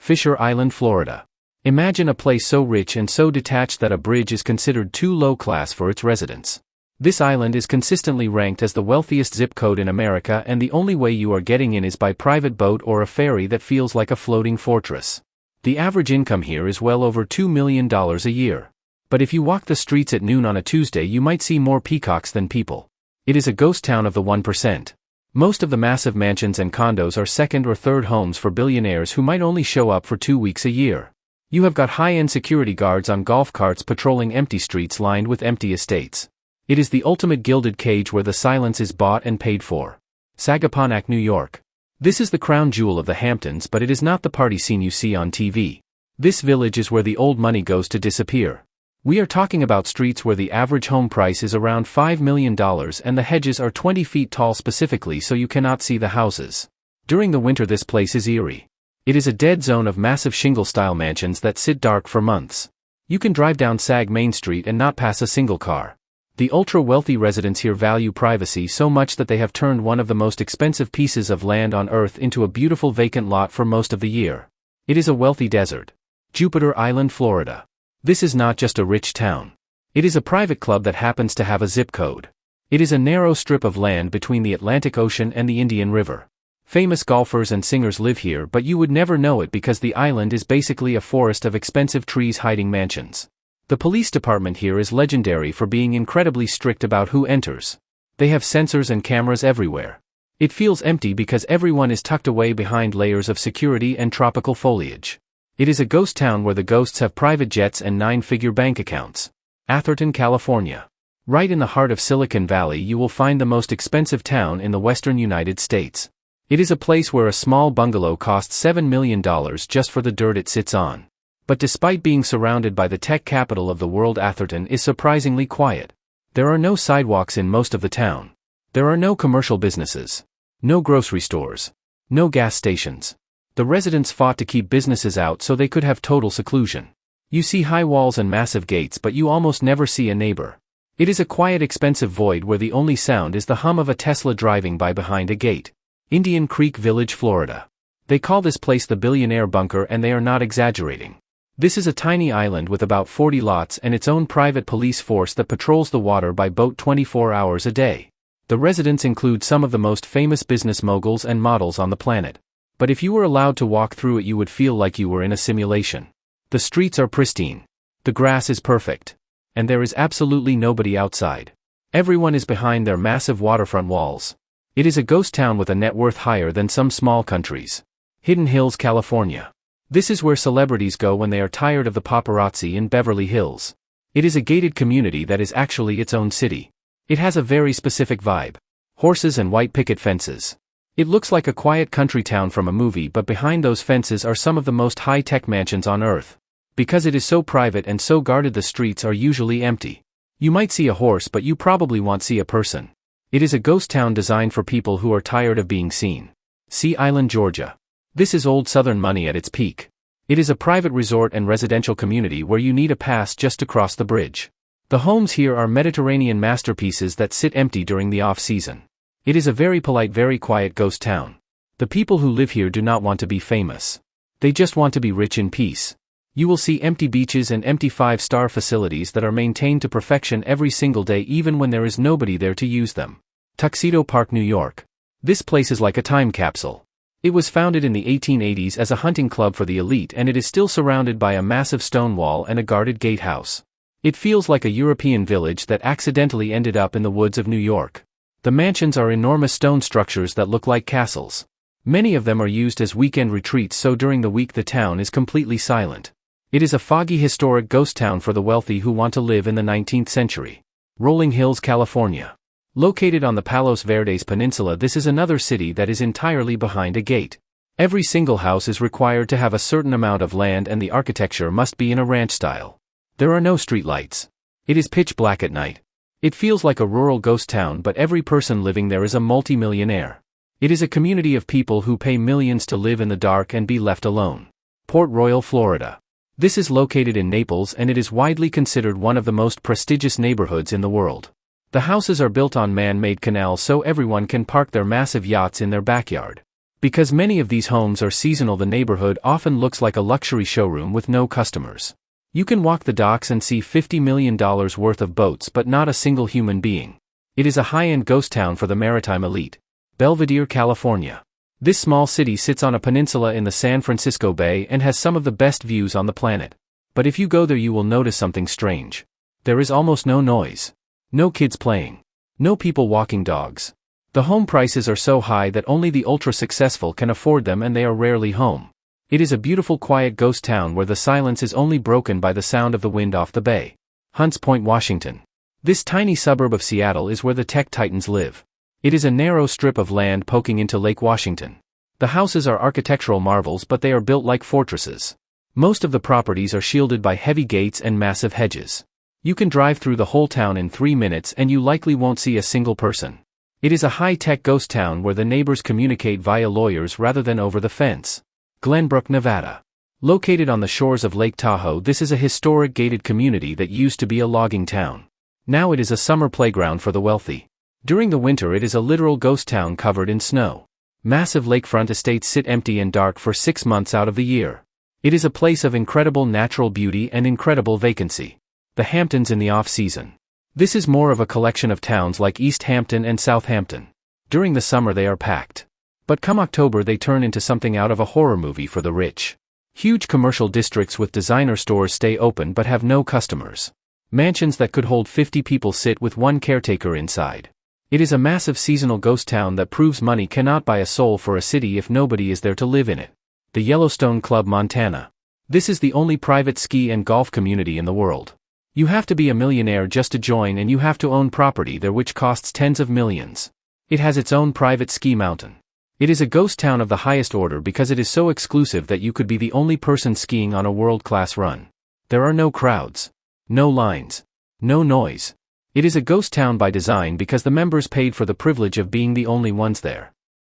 Fisher Island, Florida. Imagine a place so rich and so detached that a bridge is considered too low class for its residents. This island is consistently ranked as the wealthiest zip code in America, and the only way you are getting in is by private boat or a ferry that feels like a floating fortress. The average income here is well over $2 million a year. But if you walk the streets at noon on a Tuesday, you might see more peacocks than people. It is a ghost town of the 1%. Most of the massive mansions and condos are second or third homes for billionaires who might only show up for 2 weeks a year. You have got high-end security guards on golf carts patrolling empty streets lined with empty estates. It is the ultimate gilded cage where the silence is bought and paid for. Sagaponack, New York. This is the crown jewel of the Hamptons, but it is not the party scene you see on TV. This village is where the old money goes to disappear. We are talking about streets where the average home price is around $5 million and the hedges are 20 feet tall specifically so you cannot see the houses. During the winter this place is eerie. It is a dead zone of massive shingle-style mansions that sit dark for months. You can drive down Sag Main Street and not pass a single car. The ultra-wealthy residents here value privacy so much that they have turned one of the most expensive pieces of land on earth into a beautiful vacant lot for most of the year. It is a wealthy desert. Jupiter Island, Florida. This is not just a rich town. It is a private club that happens to have a zip code. It is a narrow strip of land between the Atlantic Ocean and the Indian River. Famous golfers and singers live here, but you would never know it because the island is basically a forest of expensive trees hiding mansions. The police department here is legendary for being incredibly strict about who enters. They have sensors and cameras everywhere. It feels empty because everyone is tucked away behind layers of security and tropical foliage. It is a ghost town where the ghosts have private jets and 9-figure bank accounts. Atherton, California. Right in the heart of Silicon Valley, you will find the most expensive town in the western United States. It is a place where a small bungalow costs $7 million just for the dirt it sits on. But despite being surrounded by the tech capital of the world, Atherton is surprisingly quiet. There are no sidewalks in most of the town. There are no commercial businesses. No grocery stores. No gas stations. The residents fought to keep businesses out so they could have total seclusion. You see high walls and massive gates, but you almost never see a neighbor. It is a quiet, expensive void where the only sound is the hum of a Tesla driving by behind a gate. Indian Creek Village, Florida. They call this place the Billionaire Bunker, and they are not exaggerating. This is a tiny island with about 40 lots and its own private police force that patrols the water by boat 24 hours a day. The residents include some of the most famous business moguls and models on the planet. But if you were allowed to walk through it, you would feel like you were in a simulation. The streets are pristine. The grass is perfect. And there is absolutely nobody outside. Everyone is behind their massive waterfront walls. It is a ghost town with a net worth higher than some small countries. Hidden Hills, California. This is where celebrities go when they are tired of the paparazzi in Beverly Hills. It is a gated community that is actually its own city. It has a very specific vibe. Horses and white picket fences. It looks like a quiet country town from a movie, but behind those fences are some of the most high-tech mansions on earth. Because it is so private and so guarded, the streets are usually empty. You might see a horse, but you probably won't see a person. It is a ghost town designed for people who are tired of being seen. Sea Island, Georgia. This is old Southern money at its peak. It is a private resort and residential community where you need a pass just to cross the bridge. The homes here are Mediterranean masterpieces that sit empty during the off-season. It is a very polite, very quiet ghost town. The people who live here do not want to be famous. They just want to be rich in peace. You will see empty beaches and empty 5-star facilities that are maintained to perfection every single day, even when there is nobody there to use them. Tuxedo Park, New York. This place is like a time capsule. It was founded in the 1880s as a hunting club for the elite, and it is still surrounded by a massive stone wall and a guarded gatehouse. It feels like a European village that accidentally ended up in the woods of New York. The mansions are enormous stone structures that look like castles. Many of them are used as weekend retreats, so during the week the town is completely silent. It is a foggy, historic ghost town for the wealthy who want to live in the 19th century. Rolling Hills, California. Located on the Palos Verdes Peninsula, this is another city that is entirely behind a gate. Every single house is required to have a certain amount of land, and the architecture must be in a ranch style. There are no streetlights. It is pitch black at night. It feels like a rural ghost town, but every person living there is a multi-millionaire. It is a community of people who pay millions to live in the dark and be left alone. Port Royal, Florida. This is located in Naples, and it is widely considered one of the most prestigious neighborhoods in the world. The houses are built on man-made canals so everyone can park their massive yachts in their backyard. Because many of these homes are seasonal, the neighborhood often looks like a luxury showroom with no customers. You can walk the docks and see $50 million worth of boats but not a single human being. It is a high-end ghost town for the maritime elite. Belvedere, California. This small city sits on a peninsula in the San Francisco Bay and has some of the best views on the planet. But if you go there you will notice something strange. There is almost no noise. No kids playing. No people walking dogs. The home prices are so high that only the ultra-successful can afford them and they are rarely home. It is a beautiful quiet ghost town where the silence is only broken by the sound of the wind off the bay. Hunts Point, Washington. This tiny suburb of Seattle is where the tech titans live. It is a narrow strip of land poking into Lake Washington. The houses are architectural marvels but they are built like fortresses. Most of the properties are shielded by heavy gates and massive hedges. You can drive through the whole town in 3 minutes and you likely won't see a single person. It is a high-tech ghost town where the neighbors communicate via lawyers rather than over the fence. Glenbrook, Nevada. Located on the shores of Lake Tahoe, this is a historic gated community that used to be a logging town. Now it is a summer playground for the wealthy. During the winter it is a literal ghost town covered in snow. Massive lakefront estates sit empty and dark for 6 months out of the year. It is a place of incredible natural beauty and incredible vacancy. The Hamptons in the off-season. This is more of a collection of towns like East Hampton and Southampton. During the summer they are packed. But come October they turn into something out of a horror movie for the rich. Huge commercial districts with designer stores stay open but have no customers. Mansions that could hold 50 people sit with one caretaker inside. It is a massive seasonal ghost town that proves money cannot buy a soul for a city if nobody is there to live in it. The Yellowstone Club, Montana. This is the only private ski and golf community in the world. You have to be a millionaire just to join and you have to own property there which costs tens of millions. It has its own private ski mountain. It is a ghost town of the highest order because it is so exclusive that you could be the only person skiing on a world-class run. There are no crowds. No lines. No noise. It is a ghost town by design because the members paid for the privilege of being the only ones there.